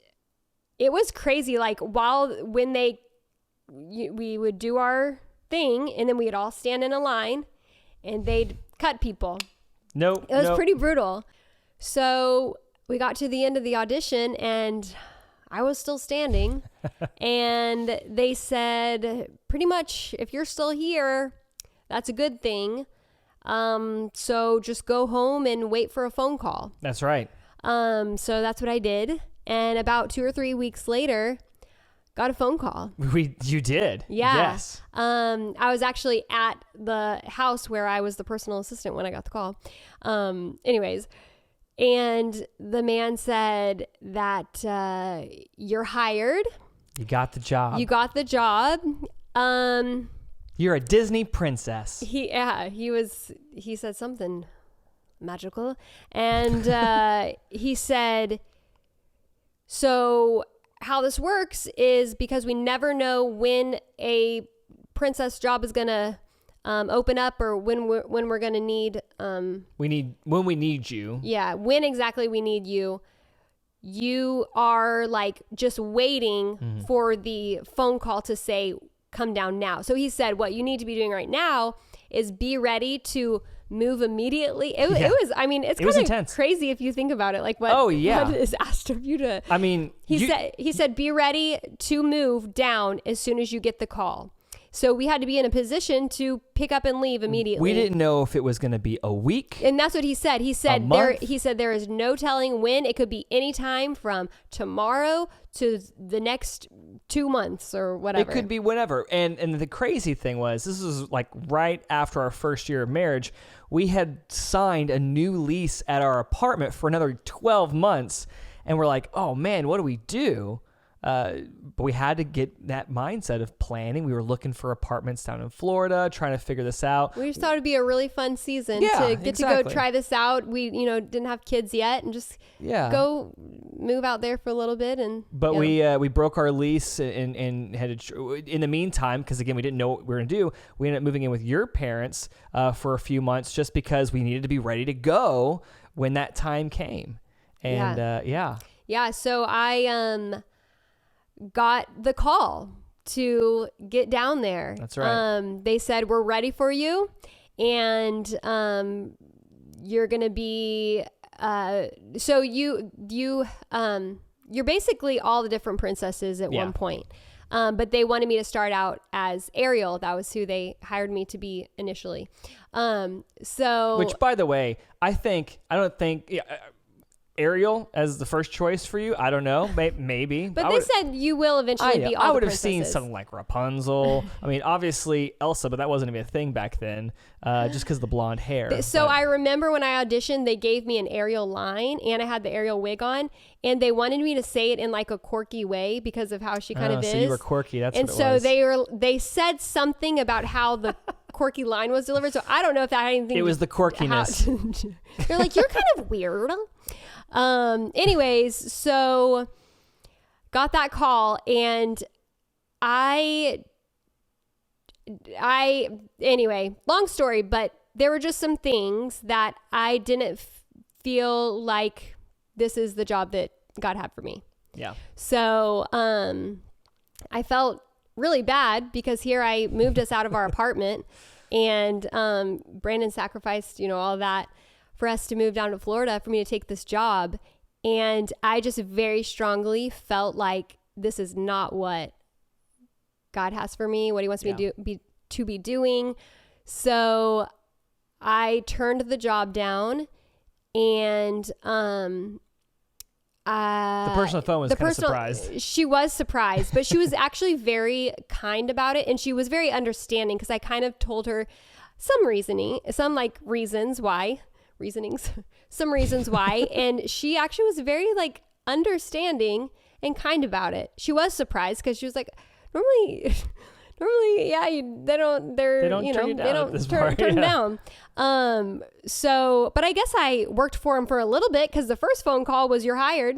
it was crazy. Like when we would do our thing and then we'd all stand in a line and they'd cut people. Nope. It was pretty brutal. So we got to the end of the audition and I was still standing and they said, pretty much, if you're still here, that's a good thing. So just go home and wait for a phone call. That's right. So that's what I did. And about 2 or 3 weeks later, got a phone call. You did? Yeah. Yes. I was actually at the house where I was the personal assistant when I got the call. Anyways, and the man said that you're hired. You got the job. You got the job. You're a Disney princess. He said something magical. And he said, so how this works is because we never know when a princess job is going to open up or when we're going to need when we need you. Yeah, when exactly we need you. You are like just waiting for the phone call to say come down now. So he said what you need to be doing right now is be ready to move immediately. It was, I mean, it's kind of crazy if you think about it. Like what is asked of you to, I mean, he said, be ready to move down as soon as you get the call. So we had to be in a position to pick up and leave immediately. We didn't know if it was going to be a week. And that's what he said. He said there is no telling when. It could be any time from tomorrow to the next 2 months or whatever. It could be whenever. And the crazy thing was, this was like right after our first year of marriage, we had signed a new lease at our apartment for another 12 months. And we're like, oh man, what do we do? But we had to get that mindset of planning. We were looking for apartments down in Florida, trying to figure this out. We just thought it'd be a really fun season to get to go try this out. We, didn't have kids yet and just go move out there for a little bit. But we broke our lease and had to, in the meantime, because again, we didn't know what we were going to do. We ended up moving in with your parents for a few months just because we needed to be ready to go when that time came. And so I got the call to get down there. That's right. They said, we're ready for you. And you're going to be, so you're basically all the different princesses at one point. But they wanted me to start out as Ariel. That was who they hired me to be initially. Which, by the way, I don't think Ariel as the first choice for you. I don't know. Maybe. But they said you will eventually be all I the would have princesses. seen something like Rapunzel. I mean, obviously Elsa, but that wasn't even a thing back then, just because of the blonde hair. So I remember when I auditioned, they gave me an Ariel line, and I had the Ariel wig on, and they wanted me to say it in like a quirky way because of how she kind of is. So you were quirky. That's and what it was. so they said something about how the quirky line was delivered. So I don't know if that had anything. It was the quirkiness. They're like, you're kind of weird. Anyways, so got that call and anyway, long story, but there were just some things that I didn't feel like this is the job that God had for me. Yeah. So, I felt really bad because here I moved us out of our apartment and, Brandon sacrificed, all of that for us to move down to Florida for me to take this job. And I just very strongly felt like this is not what God has for me, what he wants me to be doing. So I turned the job down and, the person on the phone was kind of surprised. She was surprised, but she was actually very kind about it. And she was very understanding because I kind of told her some reasonings why. And she actually was very like understanding and kind about it. She was surprised because she was like, normally, they don't turn down. But I guess I worked for him for a little bit because the first phone call was you're hired.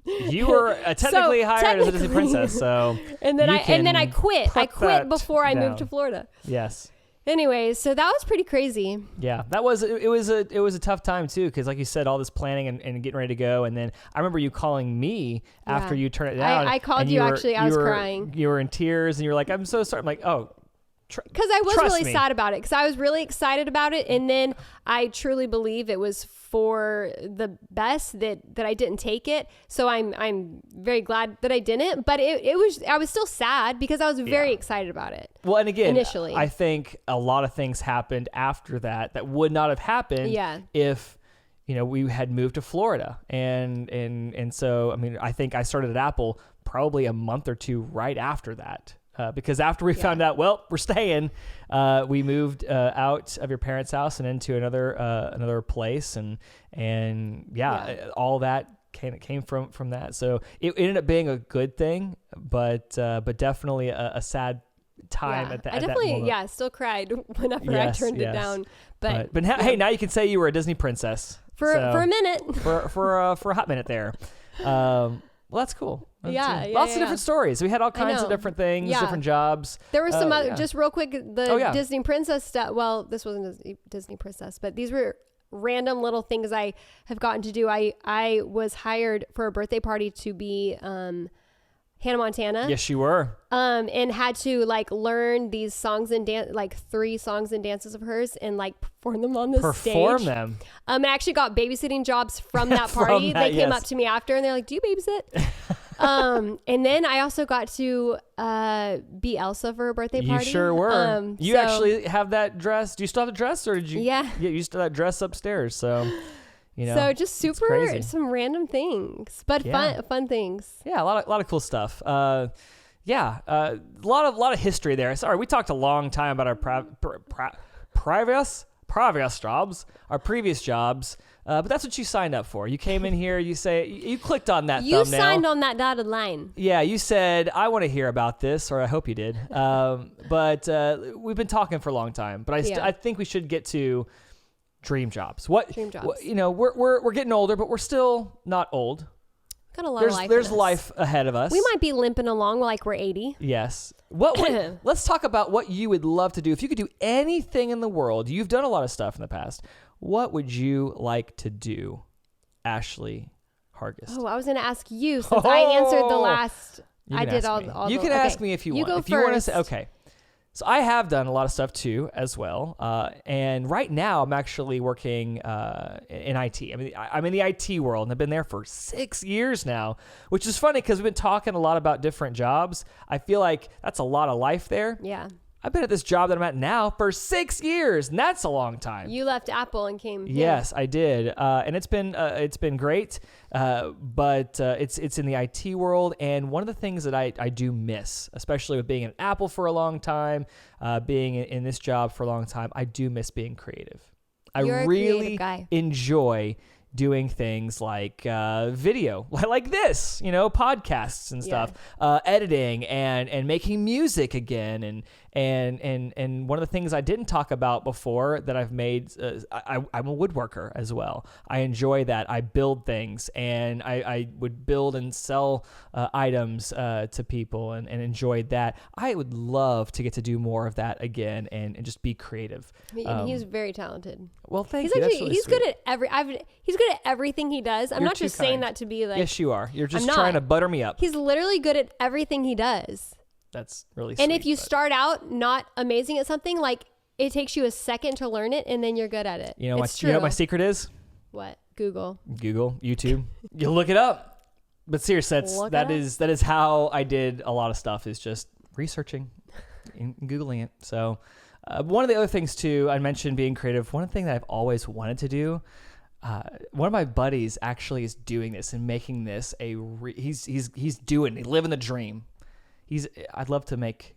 You were technically hired as a Disney princess, so and then I quit. I quit before I moved to Florida. Yes. Anyways, so that was pretty crazy. Yeah, that was it was a tough time too, because like you said, all this planning and getting ready to go, and then I remember you calling me after you turned it down. I called you actually. I was crying. You were in tears, and you were like, "I'm so sorry." I'm like, "Oh." Because I was really sad about it, because I was really excited about it, and then I truly believe it was for the best that I didn't take it. So I'm very glad that I didn't, but I was still sad because I was very excited about it. Well, and again, initially, I think a lot of things happened after that would not have happened if we had moved to Florida, and so I mean, I think I started at Apple probably a month or two right after that. Because after we found out, well, we're staying, we moved out of your parents' house and into another place, and all that came from that. So it ended up being a good thing, but definitely a sad time at that. I definitely moment. Still cried whenever I turned it down. But hey, now you can say you were a Disney princess for a minute, for a hot minute there. Well, that's cool. Lots of different stories. We had all kinds of different things, different jobs. There were some other, just real quick, Disney princess stuff. Well, this wasn't a Disney princess, but these were random little things I have gotten to do. I was hired for a birthday party to be Hannah Montana. Yes, you were. And had to learn these songs and dance, 3 songs and dances of hers, and perform them on the stage. Perform them. I actually got babysitting jobs from that party. They came up to me after and they're like, "Do you babysit?" And then I also got to be Elsa for a birthday party. You sure were. You actually have that dress. Do you still have the dress, or did you? Yeah. Yeah, you still have that dress upstairs. So. So just super some random things, but fun things. Yeah, a lot of cool stuff. A lot of history there. Sorry, we talked a long time about our previous jobs, our previous jobs. But that's what you signed up for. You came in here. You clicked on that thumbnail. You signed on that dotted line. Yeah, you said, I want to hear about this, or I hope you did. But we've been talking for a long time. But I think we should get to dream jobs. Dream jobs. We're getting older, but we're still not old. Got a lot of life. There's life ahead of us. We might be limping along like we're 80. Yes. Let's talk about what you would love to do. If you could do anything in the world, you've done a lot of stuff in the past. What would you like to do, Ashley Hargest? Oh, I was going to ask you since I answered the last. I did all. You can ask me if you want. You go if first. You want to say, okay. So I have done a lot of stuff too, as well. And right now I'm actually working in IT. I mean, I'm in the IT world, and I've been there for 6 years now, which is funny because we've been talking a lot about different jobs. I feel like that's a lot of life there. Yeah. I've been at this job that I'm at now for 6 years, and that's a long time. You left Apple and came here. Yes, I did, and it's been great. But it's in the IT world, and one of the things that I do miss, especially with being at Apple for a long time, being in this job for a long time, I do miss being creative. You're I a really creative guy. enjoy doing things like video, like this, podcasts and stuff, editing and making music again, and one of the things I didn't talk about before that I've made, I'm a woodworker as well. I enjoy that. I build things, and I would build and sell items to people, and enjoyed that. I would love to get to do more of that again, and just be creative. He's very talented. Well, thank you. He's good at he's good at everything he does. I'm not just saying that to be like. Yes, you are. You're just trying to butter me up. He's literally good at everything he does. That's really sweet. And if you start out not amazing at something, it takes you a second to learn it, and then you're good at it. You know what my secret is? What? Google, YouTube. You look it up. But seriously, that is how I did a lot of stuff, is just researching and Googling it. So one of the other things too, I mentioned being creative. One thing that I've always wanted to do, one of my buddies actually is doing this and making this he's living the dream. I'd love to make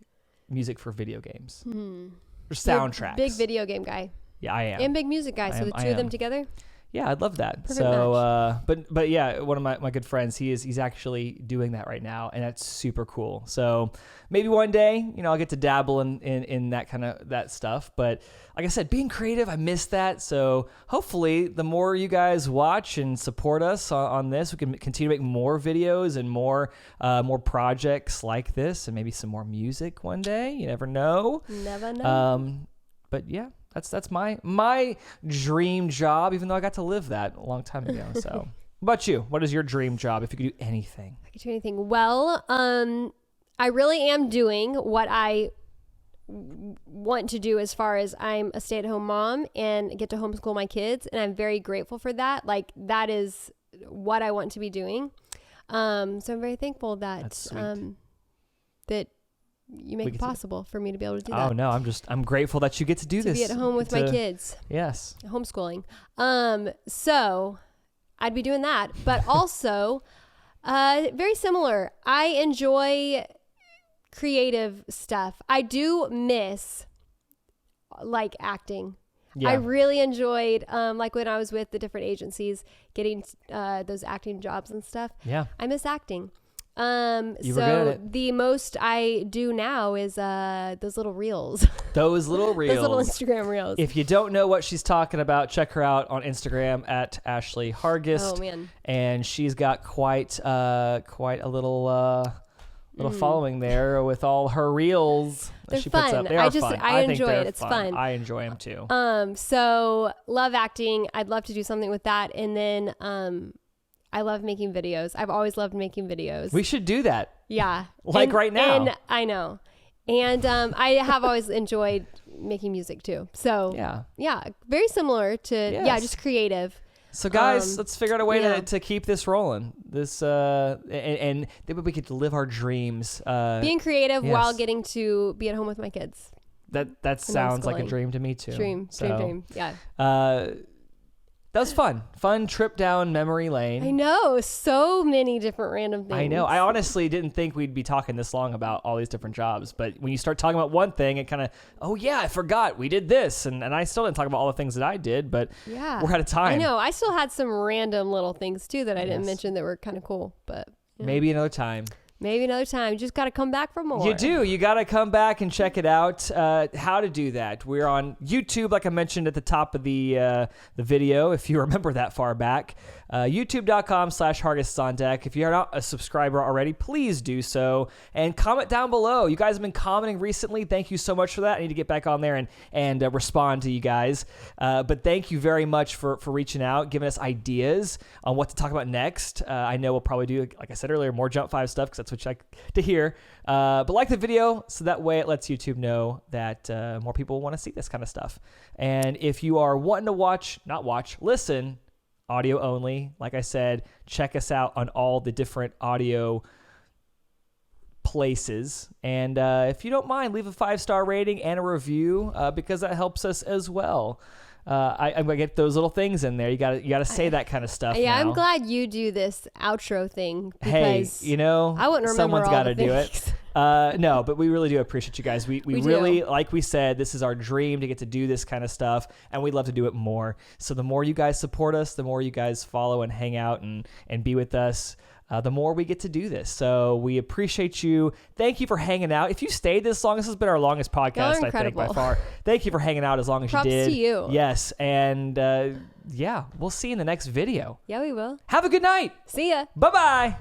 music for video games or soundtracks. Big video game guy. Yeah, I am. And big music guy. So the two of them together. Yeah, I'd love that. Perfect match. But yeah, one of my good friends, he's actually doing that right now, and that's super cool. So maybe one day, I'll get to dabble in that kind of that stuff. But like I said, being creative, I miss that. So hopefully, the more you guys watch and support us on this, we can continue to make more videos and more projects like this, and maybe some more music one day. You never know. Never know. but yeah, that's my dream job, even though I got to live that a long time ago. So what about you? What is your dream job if you could do anything? If I could do anything. Well, I really am doing what I want to do, as far as I'm a stay-at-home mom and get to homeschool my kids, and I'm very grateful for that. Like, that is what I want to be doing. So I'm very thankful that that you make it possible for me to be able to do that. Oh no, I'm grateful that you get to do this. To be at home with my kids. Yes. Homeschooling. So I'd be doing that, but also very similar. I enjoy creative stuff. I do miss like acting. Yeah. I really enjoyed like when I was with the different agencies getting those acting jobs and stuff. Yeah. I miss acting. You were good at it. The most I do now is those little reels. Those little reels. Those little Instagram reels. If you don't know what she's talking about, check her out on Instagram at Ashley Hargests. Oh man. And she's got quite a little following there with all her reels They're that she fun. puts up. They are fun. I think enjoy they're it. It's fun. I enjoy them too. So love acting. I'd love to do something with that. And then I love making videos. I've always loved making videos. We should do that. Yeah. Right now. And I know. And I have always enjoyed making music too. So yeah, very similar to just creative. So guys, let's figure out a way to keep this rolling. This and then we get to live our dreams. Being creative while getting to be at home with my kids. That sounds like a dream to me too. Dream. Yeah. That was fun. Fun trip down memory lane. I know. So many different random things. I know. I honestly didn't think we'd be talking this long about all these different jobs. But when you start talking about one thing, it kind of, oh, yeah, I forgot. We did this. And I still didn't talk about all the things that I did. But we're out of time. I know. I still had some random little things, too, that I didn't mention that were kind of cool. But maybe another time. Maybe another time. You just got to come back for more. You do. You got to come back and check it out. How to do that. We're on YouTube, like I mentioned at the top of the video, if you remember that far back. YouTube.com/Hargests on Deck. If you're not a subscriber already, please do so. And comment down below. You guys have been commenting recently. Thank you so much for that. I need to get back on there and respond to you guys. But thank you very much for reaching out, giving us ideas on what to talk about next. I know we'll probably do, like I said earlier, more Jump 5 stuff because that's what you like to hear. But like the video so that way it lets YouTube know that more people want to see this kind of stuff. And if you are wanting to listen audio only, like I said, check us out on all the different audio places. And if you don't mind, leave a 5-star rating and a review because that helps us as well. I'm gonna get those little things in there. You gotta say that kind of stuff. Yeah, now. I'm glad you do this outro thing because I wouldn't remember someone's got to do it. No, but we really do appreciate you guys. We really, like we said, this is our dream to get to do this kind of stuff, and we'd love to do it more. So the more you guys support us, the more you guys follow and hang out and be with us, the more we get to do this. So we appreciate you. Thank you for hanging out. If you stayed this long, this has been our longest podcast, I think, by far. Thank you for hanging out as long as Props you did. to you. Yes, and we'll see you in the next video. Yeah, we will. Have a good night. See ya. Bye-bye.